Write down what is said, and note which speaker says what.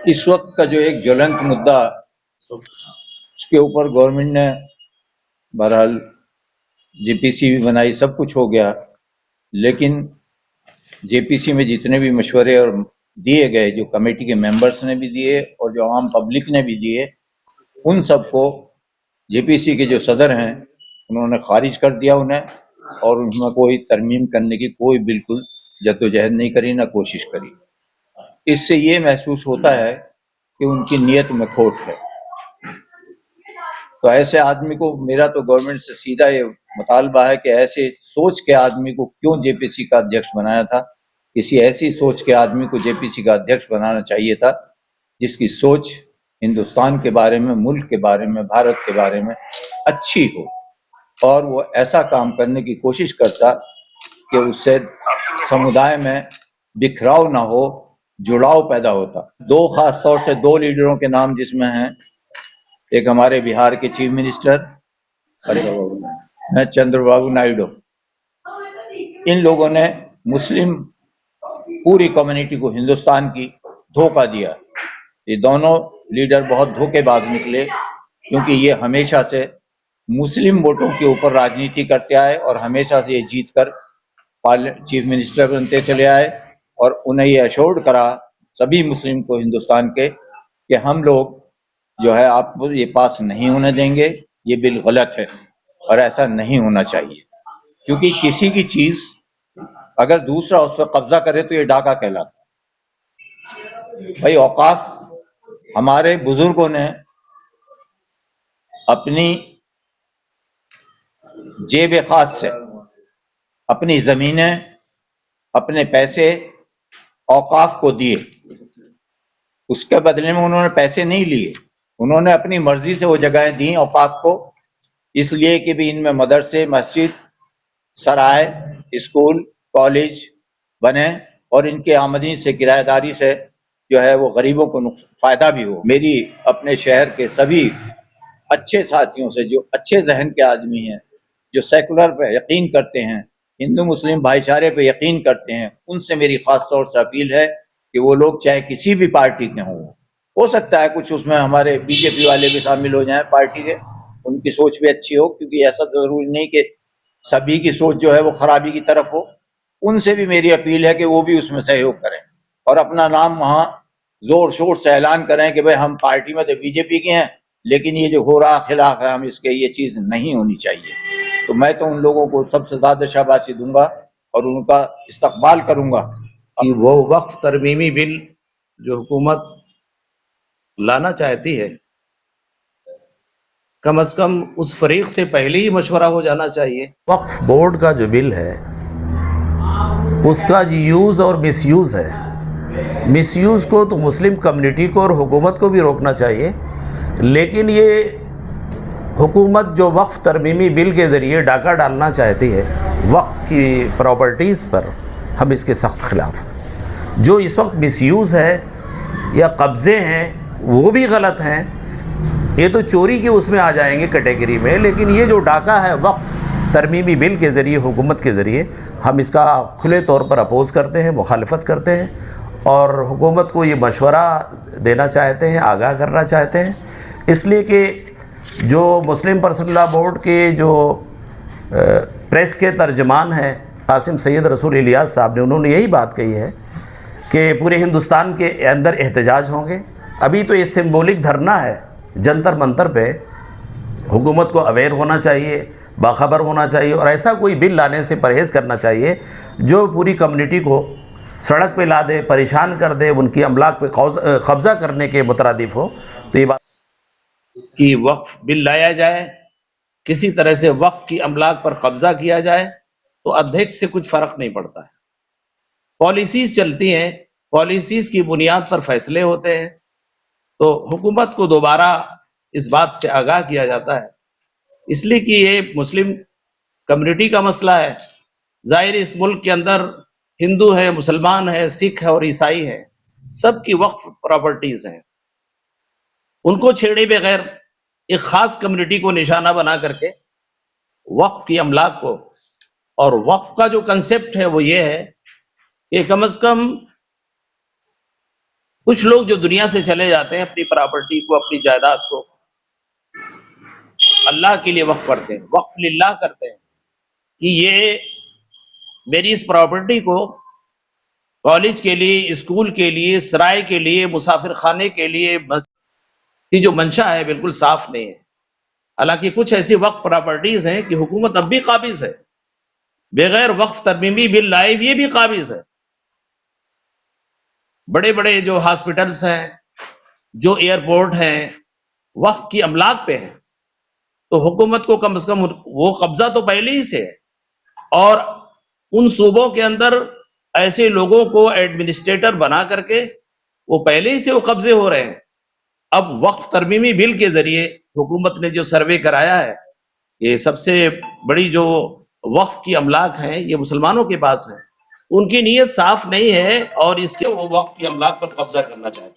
Speaker 1: इस वक्त का जो एक ज्वलंत मुद्दा, उसके ऊपर गवर्नमेंट ने बहरहाल जेपीसी भी बनाई, सब कुछ हो गया, लेकिन जेपीसी में जितने भी मशवरे और दिए गए, जो कमेटी के मेंबर्स ने भी दिए और जो आम पब्लिक ने भी दिए, उन सबको जेपीसी के जो सदर हैं उन्होंने खारिज कर दिया उन्हें, और उनमें कोई तरमीम करने की कोई बिल्कुल जद्दोजहद नहीं करी, ना कोशिश करी। इससे ये महसूस होता है कि उनकी नीयत में खोट है। तो ऐसे आदमी को, मेरा तो गवर्नमेंट से सीधा ये मुतालबा है कि ऐसे सोच के आदमी को क्यों जेपीसी का अध्यक्ष बनाया था। किसी ऐसी सोच के आदमी को जेपीसी का अध्यक्ष बनाना चाहिए था जिसकी सोच हिंदुस्तान के बारे में, मुल्क के बारे में, भारत के बारे में अच्छी हो, और वो ऐसा काम करने की कोशिश करता कि उससे समुदाय में बिखराव ना हो, जुड़ाव पैदा होता। खास तौर से दो लीडरों के नाम जिसमें हैं, एक हमारे बिहार के चीफ मिनिस्टर चंद्रबाबू नायडू। इन लोगों ने मुस्लिम पूरी कम्युनिटी को, हिंदुस्तान की, धोखा दिया। ये दोनों लीडर बहुत धोखेबाज निकले, क्योंकि ये हमेशा से मुस्लिम वोटों के ऊपर राजनीति करते आए और हमेशा से ये जीत कर चीफ मिनिस्टर बनते चले आए, और उन्हें ये अश्योर्ड करा सभी मुस्लिम को हिंदुस्तान के कि हम लोग जो है आपको ये पास नहीं होने देंगे, ये बिल गलत है और ऐसा नहीं होना चाहिए। क्योंकि किसी की चीज अगर दूसरा उस पर कब्जा करे तो ये डाका कहलाता है। भाई, औकाफ हमारे बुजुर्गों ने अपनी जेब खास से अपनी जमीनें, अपने पैसे औकाफ को दिए। उसके बदले में उन्होंने पैसे नहीं लिए, उन्होंने अपनी मर्जी से वो जगहें दी औकाफ को, इसलिए कि भी इनमें मदरसे, मस्जिद, सराय, स्कूल, कॉलेज बने और इनके आमदनी से, किराएदारी से जो है वो गरीबों को फायदा भी हो। मेरी अपने शहर के सभी अच्छे साथियों से, जो अच्छे जहन के आदमी हैं, जो सेकुलर पे यकीन करते हैं, हिंदू मुस्लिम भाईचारे पे यकीन करते हैं, उनसे मेरी खास तौर से अपील है कि वो लोग चाहे किसी भी पार्टी के हों, हो सकता है कुछ उसमें हमारे बीजेपी वाले भी शामिल हो जाएं पार्टी के, उनकी सोच भी अच्छी हो, क्योंकि ऐसा जरूरी नहीं कि सभी की सोच जो है वो खराबी की तरफ हो। उनसे भी मेरी अपील है कि वो भी उसमें सहयोग करें और अपना नाम वहां जोर शोर से ऐलान करें कि भाई हम पार्टी में तो बीजेपी के हैं, लेकिन ये जो हो रहा खिलाफ है, हम इसके, ये चीज नहीं होनी चाहिए। तो मैं तो उन लोगों को सबसे ज्यादा शाबाशी दूंगा और उनका इस्तकबाल करूंगा
Speaker 2: कि वो वक्फ तरमीमी बिल जो हुकूमत लाना चाहती है, कम से कम उस फरीक से पहले ही मशवरा हो जाना चाहिए।
Speaker 3: वक्फ बोर्ड का जो बिल है उसका यूज़ और मिसयूज़ है। मिसयूज़ को तो मुस्लिम कम्युनिटी को और हुकूमत को भी रोकना चाहिए, लेकिन ये हुकूमत जो वक्फ तरमीमी बिल के ज़रिए डाका डालना चाहती है वक्फ की प्रॉपर्टीज़ पर, हम इसके सख्त खिलाफ। जो इस वक्त मिसयूज़ है या कब्ज़े हैं वो भी गलत हैं, ये तो चोरी के उसमें आ जाएंगे कैटेगरी में, लेकिन ये जो डाका है वक्फ तरमीमी बिल के ज़रिए, हुकूमत के ज़रिए, हम इसका खुले तौर पर अपोज़ करते हैं, मुखालफत करते हैं और हुकूमत को ये मशवरा देना चाहते हैं, आगाह करना चाहते हैं। इसलिए कि जो मुस्लिम पर्सनल लॉ बोर्ड के जो प्रेस के तर्जमान हैं कासिम सैयद रसूल इलियास साहब ने, उन्होंने यही बात कही है कि पूरे हिंदुस्तान के अंदर एहतजाज होंगे। अभी तो ये सिंबॉलिक धरना है जंतर मंतर पे, हुकूमत को अवेयर होना चाहिए, बाखबर होना चाहिए और ऐसा कोई बिल लाने से परहेज़ करना चाहिए जो पूरी कम्युनिटी को सड़क पे ला दे, परेशान कर दे, उनकी अमलाक पे कब्ज़ा करने के मुतरादिफ हो। तो ये बात
Speaker 2: कि वक्फ बिल लाया जाए, किसी तरह से वक्फ की अमलाक पर कब्जा किया जाए, तो अध्यक्ष से कुछ फर्क नहीं पड़ता है। पॉलिसीज चलती हैं, पॉलिसीज की बुनियाद पर फैसले होते हैं, तो हुकूमत को दोबारा इस बात से आगाह किया जाता है, इसलिए कि ये मुस्लिम कम्युनिटी का मसला है। जाहिर इस मुल्क के अंदर हिंदू है, मुसलमान है, सिख है और ईसाई है, सबकी वक्फ प्रॉपर्टीज हैं। उनको छेड़े बगैर एक खास कम्युनिटी को निशाना बना करके वक्फ की अमलाक को, और वक्फ का जो कंसेप्ट है वो ये है कि कम से कम کچھ لوگ جو دنیا سے چلے جاتے ہیں اپنی پراپرٹی کو، اپنی جائیداد کو اللہ کے لیے وقف کرتے ہیں، وقف للہ کرتے ہیں کہ یہ میری اس پراپرٹی کو کالج کے لیے، اسکول کے لیے، سرائے کے لیے، مسافر خانے کے لیے، مسجد کی جو منشا ہے بالکل صاف نہیں ہے۔ حالانکہ کچھ ایسی وقف پراپرٹیز ہیں کہ حکومت اب بھی قابض ہے، بغیر وقف ترمیمی بل لائے یہ بھی قابض ہے۔ بڑے بڑے جو ہاسپٹلس ہیں، جو ایئرپورٹ ہیں، وقف کی املاک پہ ہیں، تو حکومت کو کم از کم وہ قبضہ تو پہلے ہی سے ہے، اور ان صوبوں کے اندر ایسے لوگوں کو ایڈمنسٹریٹر بنا کر کے وہ پہلے ہی سے وہ قبضے ہو رہے ہیں۔ اب وقف ترمیمی بل کے ذریعے حکومت نے جو سروے کرایا ہے، یہ سب سے بڑی جو وقف کی املاک ہیں یہ مسلمانوں کے پاس ہیں، ان کی نیت صاف نہیں ہے اور اس کے وہ وقف کی املاک پر قبضہ کرنا چاہتے ہیں۔